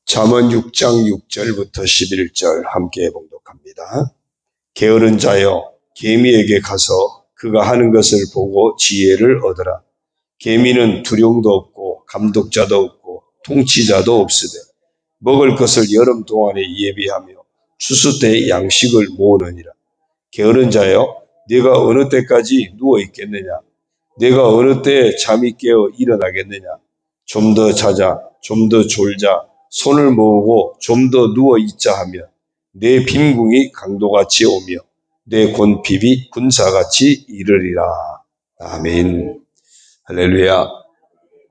잠언 6장 6절부터 11절 함께 봉독합니다. 게으른 자여, 계미에게 가서 그가 하는 것을 보고 지혜를 얻으라. 계미는 두령도 없고 감독자도 없고 통치자도 없으되 먹을 것을 여름 동안에 예비하며 추수 때 양식을 모으느니라. 게으른 자여, 네가 어느 때까지 누워 있겠느냐? 네가 어느 때에 잠이 깨어 일어나겠느냐? 좀 더 자자, 좀 더 졸자, 손을 모으고 좀 더 누워 있자 하며 내 빈궁이 강도같이 오며 내 곤핍이 군사같이 이르리라. 아멘. 할렐루야.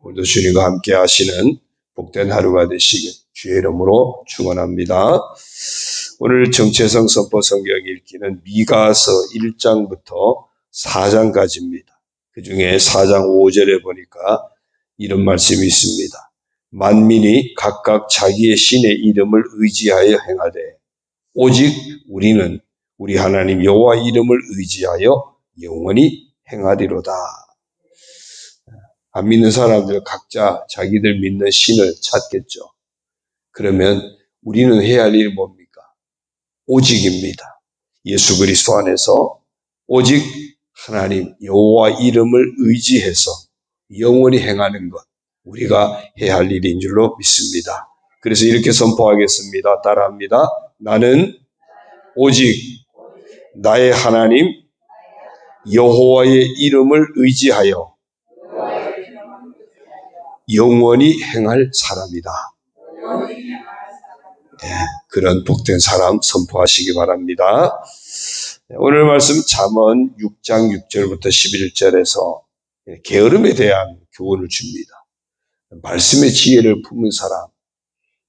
오늘도 주님과 함께 하시는 복된 하루가 되시길 주의 이름으로 축원합니다. 오늘 정체성 선포 성경 읽기는 미가서 1장부터 4장까지입니다. 그 중에 4장 5절에 보니까 이런 말씀이 있습니다. 만민이 각각 자기의 신의 이름을 의지하여 행하되 오직 우리는 우리 하나님 여호와 이름을 의지하여 영원히 행하리로다. 안 믿는 사람들 각자 자기들 믿는 신을 찾겠죠. 그러면 우리는 해야 할 일이 뭡니까? 오직입니다. 예수 그리스도 안에서 오직 하나님 여호와 이름을 의지해서 영원히 행하는 것, 우리가 해야 할 일인 줄로 믿습니다. 그래서 이렇게 선포하겠습니다. 따라합니다. 나는 오직 나의 하나님 여호와의 이름을 의지하여 영원히 행할 사람이다. 네, 그런 복된 사람 선포하시기 바랍니다. 오늘 말씀 잠언 6장 6절부터 11절에서 게으름에 대한 교훈을 줍니다. 말씀의 지혜를 품은 사람,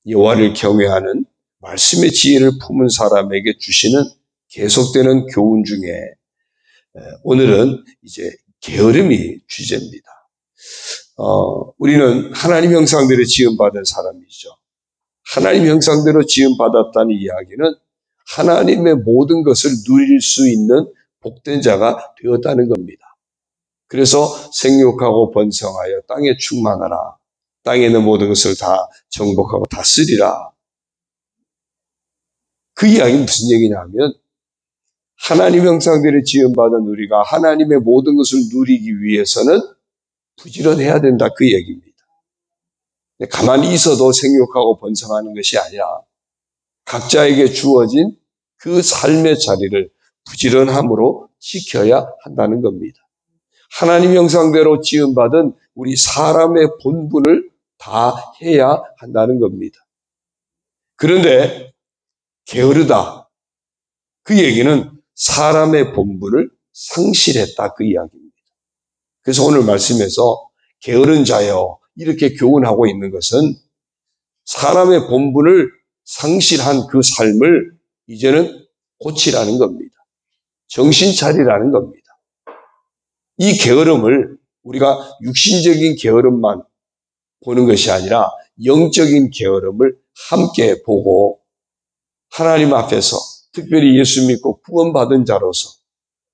여호와를 경외하는 말씀의 지혜를 품은 사람에게 주시는 계속되는 교훈 중에 오늘은 이제 게으름이 주제입니다. 우리는 하나님 형상대로 지음받은 사람이죠. 하나님 형상대로 지음받았다는 이야기는 하나님의 모든 것을 누릴 수 있는 복된 자가 되었다는 겁니다. 그래서 생육하고 번성하여 땅에 충만하라. 땅에 있는 모든 것을 다 정복하고 다스리라. 그 이야기는 무슨 얘기냐면 하나님 형상대로 지음받은 우리가 하나님의 모든 것을 누리기 위해서는 부지런해야 된다. 그 얘기입니다. 가만히 있어도 생육하고 번성하는 것이 아니라 각자에게 주어진 그 삶의 자리를 부지런함으로 지켜야 한다는 겁니다. 하나님 형상대로 지음받은 우리 사람의 본분을 다 해야 한다는 겁니다. 그런데 게으르다. 그 얘기는 사람의 본분을 상실했다. 그 이야기입니다. 그래서 오늘 말씀에서 게으른 자여 이렇게 교훈하고 있는 것은 사람의 본분을 상실한 그 삶을 이제는 고치라는 겁니다. 정신 차리라는 겁니다. 이 게으름을 우리가 육신적인 게으름만 보는 것이 아니라 영적인 게으름을 함께 보고 하나님 앞에서 특별히 예수 믿고 구원받은 자로서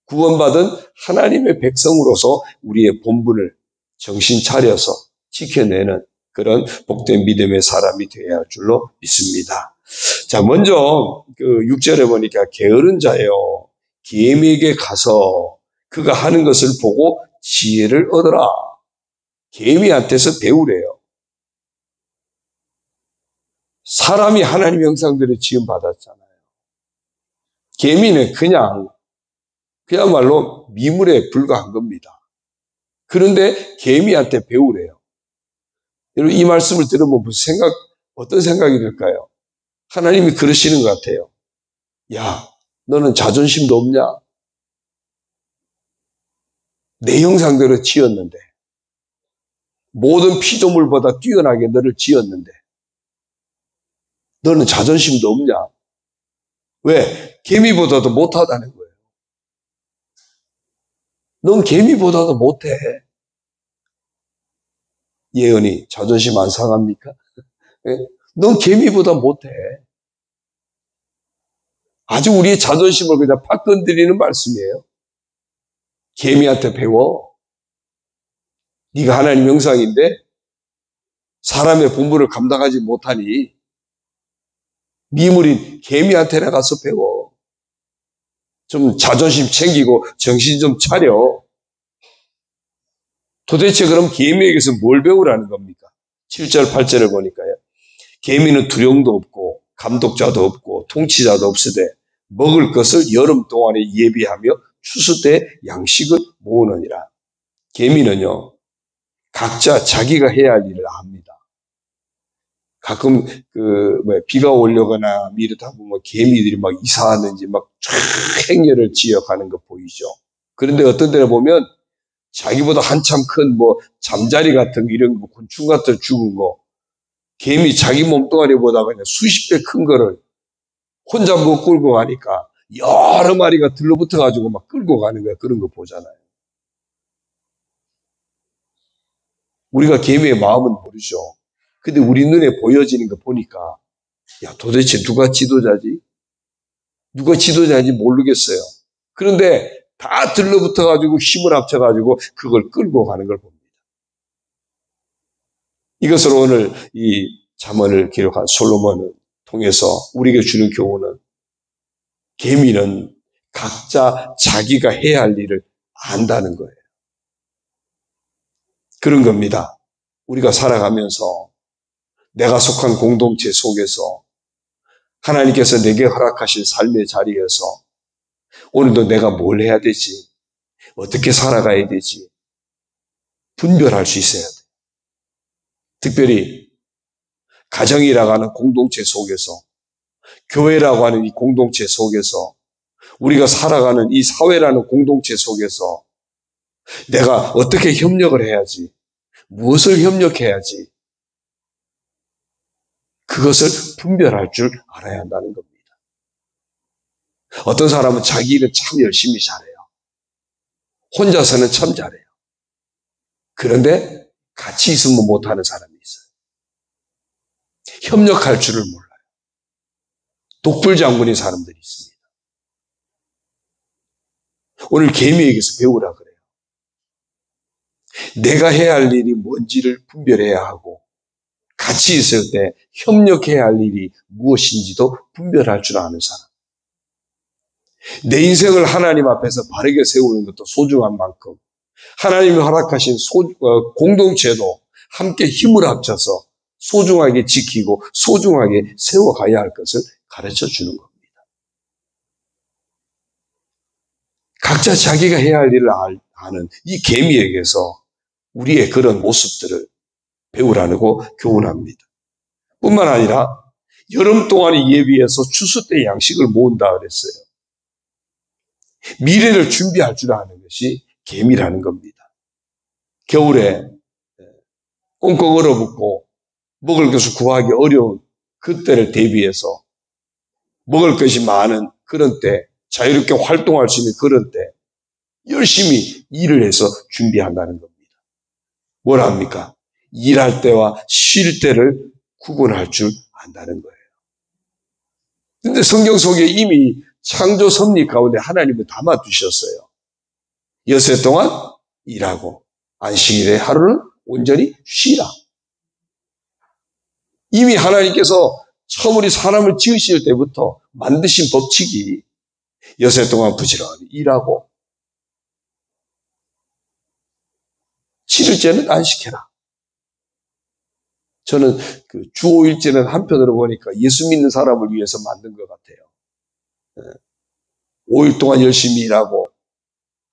구원받은 하나님의 백성으로서 우리의 본분을 정신 차려서 지켜내는 그런 복된 믿음의 사람이 되어야 할 줄로 믿습니다. 자, 먼저 그 6절에 보니까 게으른 자여 계미에게 가서 그가 하는 것을 보고 지혜를 얻어라. 계미한테서 배우래요. 사람이 하나님 형상대로 지음받았잖아요. 계미는 그야말로 미물에 불과한 겁니다. 그런데 계미한테 배우래요. 여러분 이 말씀을 들으면 어떤 생각이 들까요? 하나님이 그러시는 것 같아요. 야, 너는 자존심도 없냐? 내 형상대로 지었는데 모든 피조물보다 뛰어나게 너를 지었는데 너는 자존심도 없냐? 왜? 개미보다도 못하다는 거예요. 넌 개미보다도 못해. 예언이 자존심 안 상합니까? 넌 개미보다 못해. 아주 우리의 자존심을 그냥 팍 건드리는 말씀이에요. 개미한테 배워. 네가 하나님 형상인데 사람의 본분을 감당하지 못하니 미물인 개미한테나 가서 배워. 좀 자존심 챙기고 정신 좀 차려. 도대체 그럼 개미에게서 뭘 배우라는 겁니까? 7절, 8절을 보니까요. 개미는 두령도 없고 감독자도 없고 통치자도 없으되 먹을 것을 여름 동안에 예비하며 추수 때 양식을 모으느니라. 개미는요, 각자 자기가 해야 할 일을 압니다. 가끔 비가 오려거나 이러다 보면 개미들이 막 이사하는지 막 행렬을 지어가는 거 보이죠. 그런데 어떤 데를 보면 자기보다 한참 큰 잠자리 같은 이런 곤충 같은 죽은 거, 개미 자기 몸뚱아리보다 그냥 수십 배 큰 거를 혼자 못 끌고 가니까 여러 마리가 들러붙어 가지고 막 끌고 가는 거야. 그런 거 보잖아요. 우리가 개미의 마음은 모르죠. 근데 우리 눈에 보여지는 거 보니까 야, 도대체 누가 지도자지? 누가 지도자인지 모르겠어요. 그런데 다 들러붙어 가지고 힘을 합쳐 가지고 그걸 끌고 가는 걸 봅니다. 이것을 오늘 이 잠언을 기록한 솔로몬을 통해서 우리에게 주는 교훈은 개미는 각자 자기가 해야 할 일을 안다는 거예요. 그런 겁니다. 우리가 살아가면서 내가 속한 공동체 속에서 하나님께서 내게 허락하신 삶의 자리에서 오늘도 내가 뭘 해야 되지? 어떻게 살아가야 되지? 분별할 수 있어야 돼. 특별히 가정이라고 하는 공동체 속에서, 교회라고 하는 이 공동체 속에서, 우리가 살아가는 이 사회라는 공동체 속에서 내가 어떻게 협력을 해야지? 무엇을 협력해야지? 그것을 분별할 줄 알아야 한다는 겁니다. 어떤 사람은 자기 일을 참 열심히 잘해요. 혼자서는 참 잘해요. 그런데 같이 있으면 못하는 사람이 있어요. 협력할 줄을 몰라요. 독불장군인 사람들이 있습니다. 오늘 개미에게서 배우라 그래요. 내가 해야 할 일이 뭔지를 분별해야 하고 같이 있을 때 협력해야 할 일이 무엇인지도 분별할 줄 아는 사람. 내 인생을 하나님 앞에서 바르게 세우는 것도 소중한 만큼 하나님이 허락하신 공동체도 함께 힘을 합쳐서 소중하게 지키고 소중하게 세워가야 할 것을 가르쳐 주는 겁니다. 각자 자기가 해야 할 일을 아는 이 개미에게서 우리의 그런 모습들을 배우라고 교훈합니다. 뿐만 아니라 여름 동안에 예비해서 추수 때 양식을 모은다 그랬어요. 미래를 준비할 줄 아는 것이 개미라는 겁니다. 겨울에 꽁꽁 얼어붙고 먹을 것을 구하기 어려운 그때를 대비해서 먹을 것이 많은 그런 때, 자유롭게 활동할 수 있는 그런 때 열심히 일을 해서 준비한다는 겁니다. 뭘 합니까? 일할 때와 쉴 때를 구분할 줄 안다는 거예요. 그런데 성경 속에 이미 창조 섭리 가운데 하나님은 담아두셨어요. 6해 동안 일하고 안식일에 하루는 온전히 쉬라. 이미 하나님께서 처음 우리 사람을 지으실 때부터 만드신 법칙이 6해 동안 부지런히 일하고 7일째는 안식해라. 저는 주 5일째는 한편으로 보니까 예수 믿는 사람을 위해서 만든 것 같아요. 5일 동안 열심히 일하고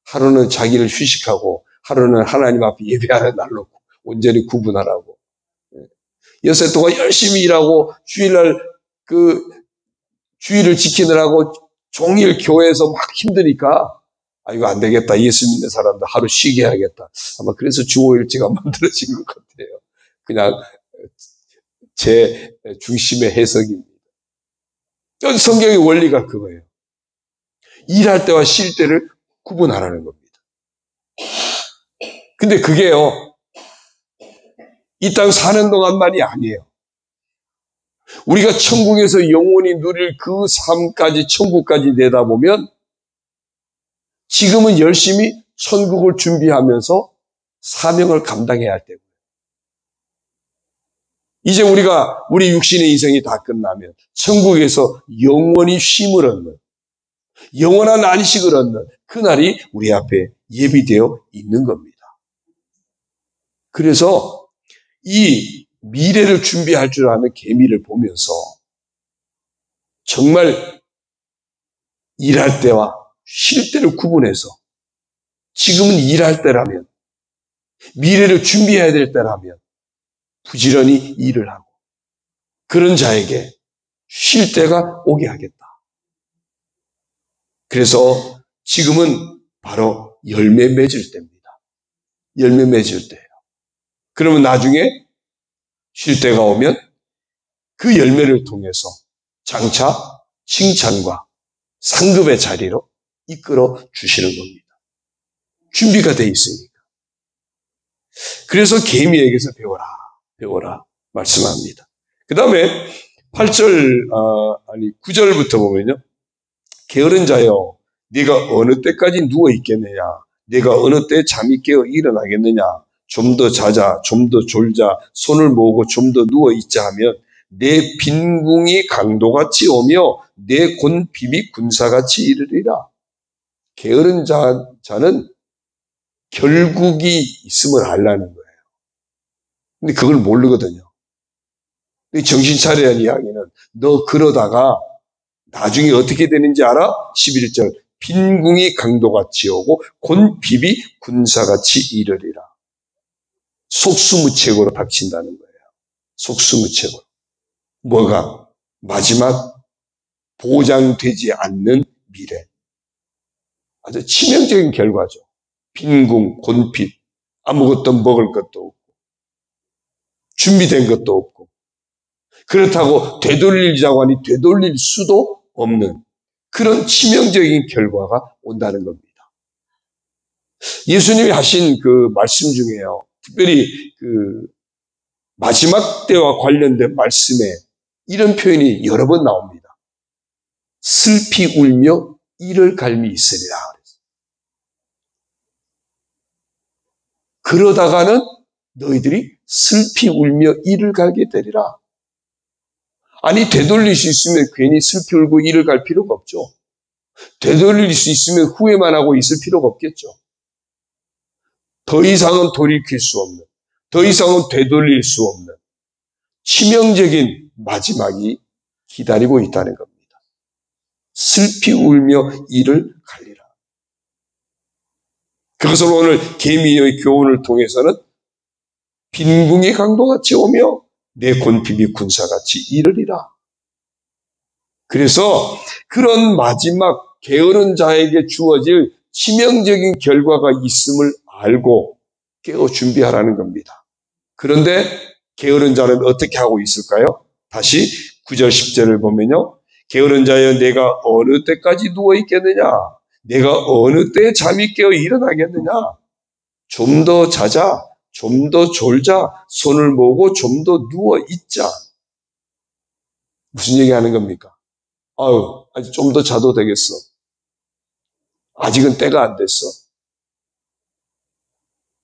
하루는 자기를 휴식하고 하루는 하나님 앞에 예배하는 날로 온전히 구분하라고. 6해 동안 열심히 일하고 주일날 주일을 지키느라고 종일 교회에서 막 힘드니까 이거 안 되겠다. 예수 믿는 사람들 하루 쉬게 해야겠다. 아마 그래서 주 5일째가 만들어진 것 같아요. 그냥 제 중심의 해석입니다. 성경의 원리가 그거예요. 일할 때와 쉴 때를 구분하라는 겁니다. 근데 그게요, 이 땅 사는 동안만이 아니에요. 우리가 천국에서 영원히 누릴 그 삶까지, 천국까지 내다보면 지금은 열심히 천국을 준비하면서 사명을 감당해야 할 때고 이제 우리 육신의 인생이 다 끝나면 천국에서 영원히 쉼을 얻는, 영원한 안식을 얻는 그날이 우리 앞에 예비되어 있는 겁니다. 그래서 이 미래를 준비할 줄 아는 계미를 보면서 정말 일할 때와 쉴 때를 구분해서 지금은 일할 때라면, 미래를 준비해야 될 때라면 부지런히 일을 하고, 그런 자에게 쉴 때가 오게 하겠다. 그래서 지금은 바로 열매 맺을 때입니다. 열매 맺을 때예요. 그러면 나중에 쉴 때가 오면 그 열매를 통해서 장차 칭찬과 상급의 자리로 이끌어 주시는 겁니다. 준비가 돼 있으니까. 그래서 계미에게서 배워라 말씀합니다. 그 다음에 9절부터 보면요. 게으른 자여, 네가 어느 때까지 누워 있겠느냐? 네가 어느 때 잠이 깨어 일어나겠느냐? 좀 더 자자, 좀 더 졸자, 손을 모으고 좀 더 누워 있자 하면 내 빈궁이 강도같이 오며 내 곤핍이 군사같이 이르리라. 게으른 자는 결국이 있음을 알라는 거예요. 근데 그걸 모르거든요. 정신 차려야 하는 이야기는 너 그러다가 나중에 어떻게 되는지 알아? 11절 빈궁이 강도같이 오고 곤핍이 군사같이 이르리라. 속수무책으로 닥친다는 거예요. 속수무책으로. 뭐가? 마지막 보장되지 않는 미래. 아주 치명적인 결과죠. 빈궁, 곤핍, 아무것도 먹을 것도 없고 준비된 것도 없고 그렇다고 되돌리자고 하니 되돌릴 수도 없는 그런 치명적인 결과가 온다는 겁니다. 예수님이 하신 그 말씀 중에요. 특별히 그 마지막 때와 관련된 말씀에 이런 표현이 여러 번 나옵니다. 슬피 울며 이를 갈미 있으리라. 그러다가는 너희들이 슬피 울며 이를 갈게 되리라. 아니 되돌릴 수 있으면 괜히 슬피 울고 이를 갈 필요가 없죠. 되돌릴 수 있으면 후회만 하고 있을 필요가 없겠죠. 더 이상은 돌이킬 수 없는, 더 이상은 되돌릴 수 없는 치명적인 마지막이 기다리고 있다는 겁니다. 슬피 울며 이를 갈리라. 그것을 오늘 계미의 교훈을 통해서는 빈궁이 강도같이 오며 내 곤핍이 군사같이 이르리라. 그래서 그런 마지막 게으른 자에게 주어질 치명적인 결과가 있음을 알고 깨어 준비하라는 겁니다. 그런데 게으른 자는 어떻게 하고 있을까요? 다시 9절 10절을 보면요. 게으른 자여 내가 어느 때까지 누워 있겠느냐? 내가 어느 때 잠이 깨어 일어나겠느냐? 좀 더 자자, 좀 더 졸자, 손을 모으고 좀 더 누워 있자. 무슨 얘기하는 겁니까? 아유, 아직 좀 더 자도 되겠어. 아직은 때가 안 됐어.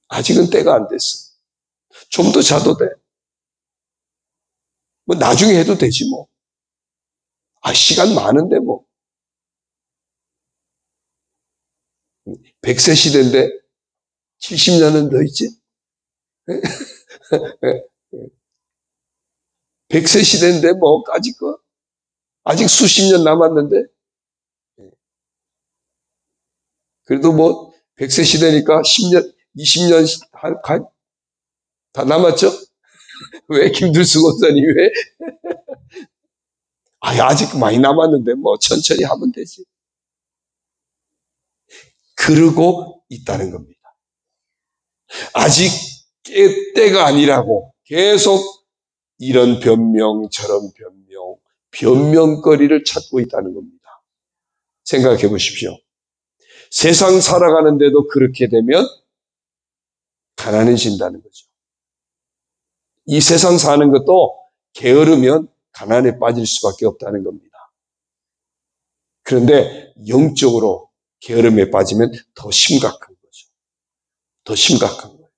아직은 때가 안 됐어. 좀 더 자도 돼. 뭐 나중에 해도 되지 뭐. 시간 많은데 뭐. 100세 시대인데 70년은 더 있지? 100세 시대인데 뭐까지 거? 아직 수십 년 남았는데? 그래도 뭐 100세 시대니까 10년, 20년 다 남았죠? 왜 김들수 권사님 왜? 아직 많이 남았는데 뭐 천천히 하면 되지. 그러고 있다는 겁니다. 아직 때가 아니라고 계속 이런 변명 저런 변명거리를 찾고 있다는 겁니다. 생각해 보십시오. 세상 살아가는데도 그렇게 되면 가난해진다는 거죠. 이 세상 사는 것도 게으르면 가난에 빠질 수밖에 없다는 겁니다. 그런데 영적으로 게으름에 빠지면 더 심각한 거죠. 더 심각한 거예요.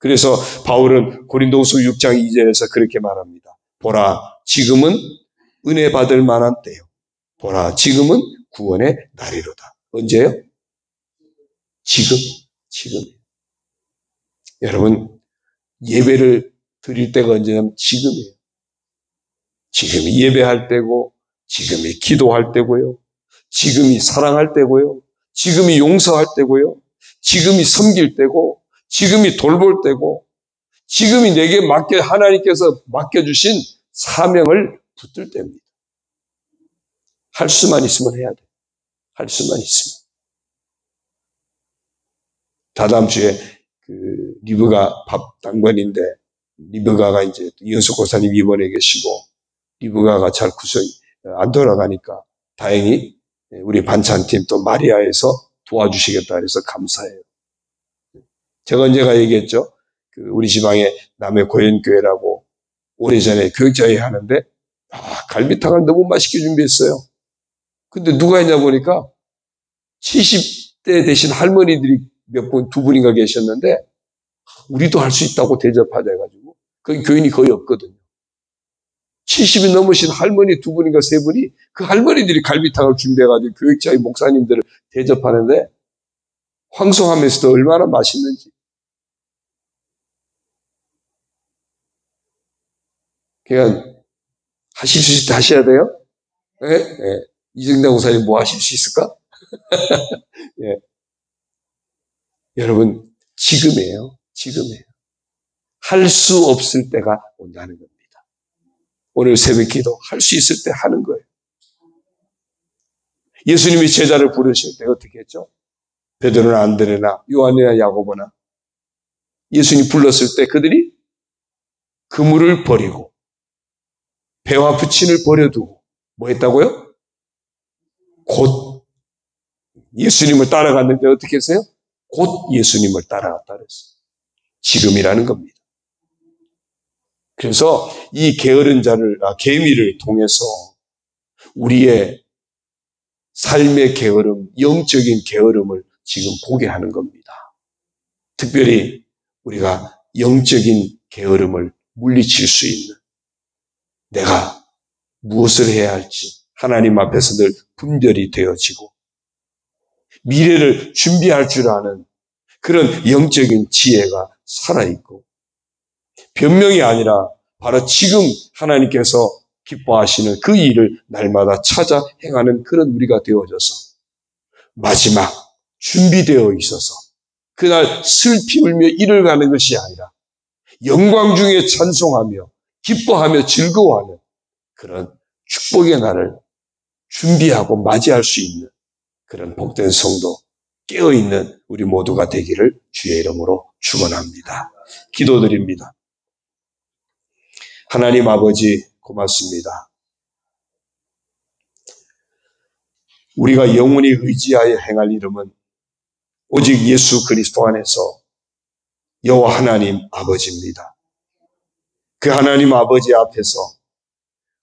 그래서 바울은 고린도후서 6장 2절에서 그렇게 말합니다. 보라, 지금은 은혜 받을 만한 때요. 보라, 지금은 구원의 날이로다. 언제요? 지금. 여러분, 예배를 드릴 때가 언제냐면 지금이에요. 지금이 예배할 때고, 지금이 기도할 때고요. 지금이 사랑할 때고요. 지금이 용서할 때고요. 지금이 섬길 때고, 지금이 돌볼 때고, 지금이 내게 하나님께서 맡겨주신 사명을 붙들 때입니다. 할 수만 있으면 해야 돼. 할 수만 있으면. 다다음 주에 리브가 밥 당번인데, 리브가가 이제 이은숙 고사님 입원해 계시고, 리브가가 잘 구성이 안 돌아가니까 다행히 우리 반찬팀 또 마리아에서 도와주시겠다 그래서 감사해요. 제가 언제가 얘기했죠? 우리 지방에 남해 고연교회라고 오래전에 교육자회 하는데, 갈비탕을 너무 맛있게 준비했어요. 근데 누가 했냐 보니까 70대 되신 할머니들이 두 분인가 계셨는데, 우리도 할 수 있다고 대접하자 해가지고, 거기 교인이 거의 없거든요. 70이 넘으신 할머니 두 분인가 세 분이 그 할머니들이 갈비탕을 준비해가지고 교육자의 목사님들을 대접하는데, 황송하면서도 얼마나 맛있는지. 그냥 하실 수 있을 때 하셔야 돼요. 네? 이정당 목사님 뭐 하실 수 있을까? 예. 여러분, 지금이에요. 할 수 없을 때가 온다는 겁니다. 오늘 새벽 기도 할 수 있을 때 하는 거예요. 예수님이 제자를 부르실 때 어떻게 했죠? 베드로나 안드레나 요한이나 야고보나 예수님 불렀을 때 그들이 그물을 버리고 배와 부친을 버려두고 뭐 했다고요? 곧 예수님을 따라갔는데 어떻게 했어요? 곧 예수님을 따라갔다 그랬어요. 지금이라는 겁니다. 그래서 이 계미를 통해서 우리의 삶의 게으름, 영적인 게으름을 지금 보게 하는 겁니다. 특별히 우리가 영적인 게으름을 물리칠 수 있는, 내가 무엇을 해야 할지 하나님 앞에서 늘 분별이 되어지고 미래를 준비할 줄 아는 그런 영적인 지혜가 살아있고, 변명이 아니라 바로 지금 하나님께서 기뻐하시는 그 일을 날마다 찾아 행하는 그런 우리가 되어져서 마지막 준비되어 있어서 그날 슬피 울며 이를 가는 것이 아니라 영광 중에 찬송하며 기뻐하며 즐거워하는 그런 축복의 날을 준비하고 맞이할 수 있는 그런 복된 성도, 깨어있는 우리 모두가 되기를 주의 이름으로 축원합니다. 기도드립니다. 하나님 아버지 고맙습니다. 우리가 영원히 의지하여 행할 이름은 오직 예수 그리스도 안에서 여호와 하나님 아버지입니다. 그 하나님 아버지 앞에서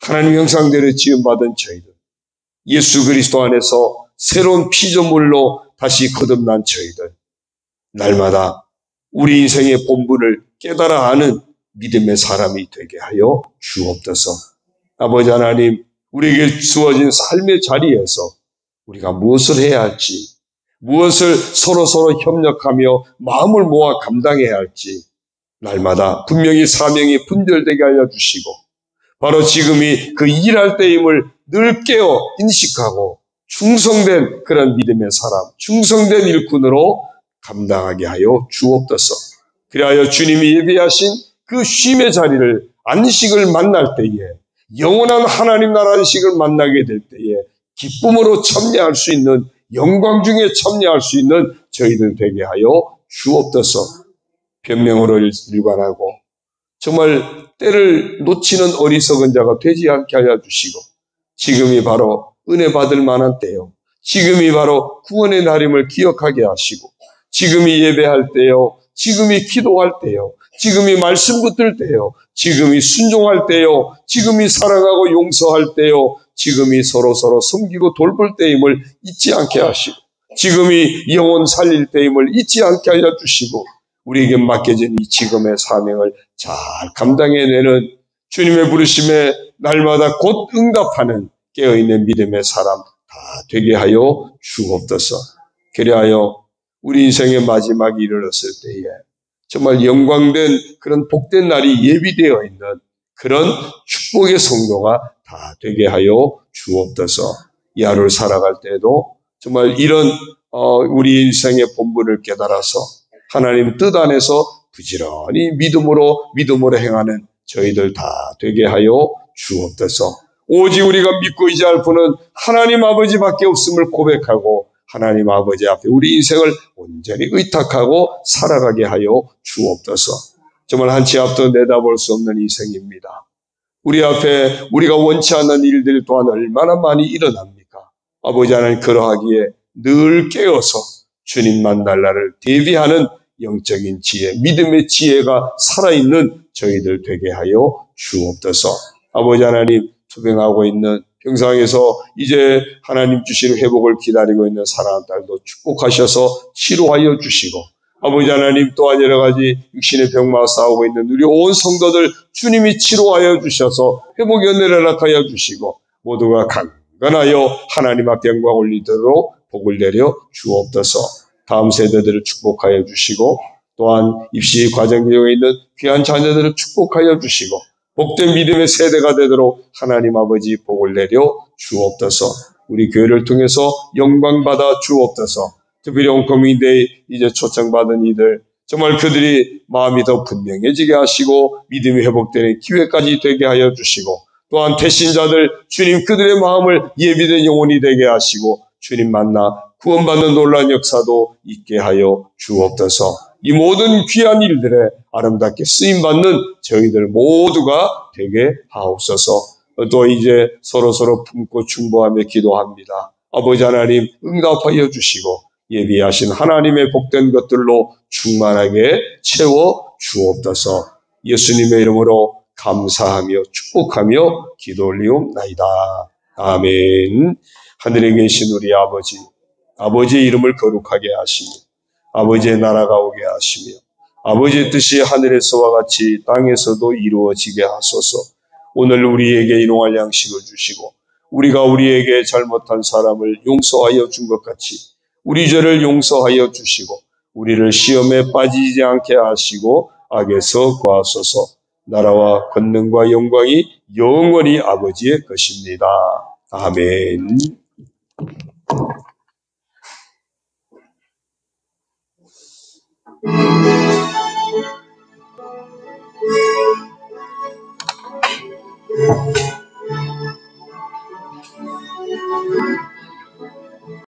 하나님 형상대로 지음받은 저희들, 예수 그리스도 안에서 새로운 피조물로 다시 거듭난 저희들, 날마다 우리 인생의 본분을 깨달아 아는 믿음의 사람이 되게 하여 주옵소서. 아버지 하나님, 우리에게 주어진 삶의 자리에서 우리가 무엇을 해야 할지, 무엇을 서로 협력하며 마음을 모아 감당해야 할지 날마다 분명히 사명이 분별되게 하여 주시고, 바로 지금이 그 일할 때임을 늘 깨어 인식하고 충성된 그런 믿음의 사람, 충성된 일꾼으로 감당하게 하여 주옵소서. 그리하여 주님이 예비하신 그 쉼의 자리를, 안식을 만날 때에, 영원한 하나님 나라 안식을 만나게 될 때에 기쁨으로 참여할 수 있는, 영광 중에 참여할 수 있는 저희들 되게 하여 주옵소서. 변명으로 일관하고 정말 때를 놓치는 어리석은 자가 되지 않게 하여 주시고, 지금이 바로 은혜 받을 만한 때요, 지금이 바로 구원의 날임을 기억하게 하시고, 지금이 예배할 때요, 지금이 기도할 때요, 지금이 말씀 붙들 때요, 지금이 순종할 때요, 지금이 사랑하고 용서할 때요, 지금이 서로 섬기고 돌볼 때임을 잊지 않게 하시고, 지금이 영혼 살릴 때임을 잊지 않게 하여 주시고, 우리에게 맡겨진 이 지금의 사명을 잘 감당해내는 주님의 부르심에 날마다 곧 응답하는 깨어있는 믿음의 사람 다 되게 하여 주옵소서. 그리하여 우리 인생의 마지막이 이르렀을 때에 정말 영광된 그런 복된 날이 예비되어 있는 그런 축복의 성도가 다 되게 하여 주옵소서. 이 하루를 살아갈 때에도 정말 이런 우리 인생의 본분을 깨달아서 하나님 뜻 안에서 부지런히 믿음으로 행하는 저희들 다 되게 하여 주옵소서. 오직 우리가 믿고 의지할 분은 하나님 아버지밖에 없음을 고백하고 하나님 아버지 앞에 우리 인생을 온전히 의탁하고 살아가게 하여 주옵소서. 정말 한치 앞도 내다볼 수 없는 인생입니다. 우리 앞에 우리가 원치 않는 일들 또한 얼마나 많이 일어납니까? 아버지 하나님, 그러하기에 늘 깨어서 주님 만날 날을 대비하는 영적인 지혜, 믿음의 지혜가 살아있는 저희들 되게 하여 주옵소서. 아버지 하나님, 투병하고 있는 병상에서 이제 하나님 주시는 회복을 기다리고 있는 사랑하는 딸도 축복하셔서 치료하여 주시고, 아버지 하나님 또한 여러 가지 육신의 병마와 싸우고 있는 우리 온 성도들 주님이 치료하여 주셔서 회복의 은혜를 나타하여 주시고 모두가 강건하여 하나님 앞에 영광 올리도록 복을 내려 주옵소서. 다음 세대들을 축복하여 주시고 또한 입시 과정 중에 있는 귀한 자녀들을 축복하여 주시고 복된 믿음의 세대가 되도록 하나님 아버지 복을 내려 주옵소서. 우리 교회를 통해서 영광 받아 주옵소서. 특별히 온커밍데이 이제 초청받은 이들 정말 그들이 마음이 더 분명해지게 하시고 믿음이 회복되는 기회까지 되게 하여 주시고 또한 태신자들 주님 그들의 마음을 예비된 영혼이 되게 하시고 주님 만나 구원받는 놀라운 역사도 있게 하여 주옵소서. 이 모든 귀한 일들에 아름답게 쓰임받는 저희들 모두가 되게 하옵소서. 또 이제 서로 품고 충보하며 기도합니다. 아버지 하나님 응답하여 주시고 예비하신 하나님의 복된 것들로 충만하게 채워 주옵소서. 예수님의 이름으로 감사하며 축복하며 기도 올리옵나이다. 아멘. 하늘에 계신 우리 아버지, 아버지의 이름을 거룩하게 하시며 아버지의 나라가 오게 하시며 아버지의 뜻이 하늘에서와 같이 땅에서도 이루어지게 하소서. 오늘 우리에게 일용할 양식을 주시고 우리가 우리에게 잘못한 사람을 용서하여 준 것 같이 우리 죄를 용서하여 주시고 우리를 시험에 빠지지 않게 하시고 악에서 구하소서. 나라와 권능과 영광이 영원히 아버지의 것입니다. 아멘.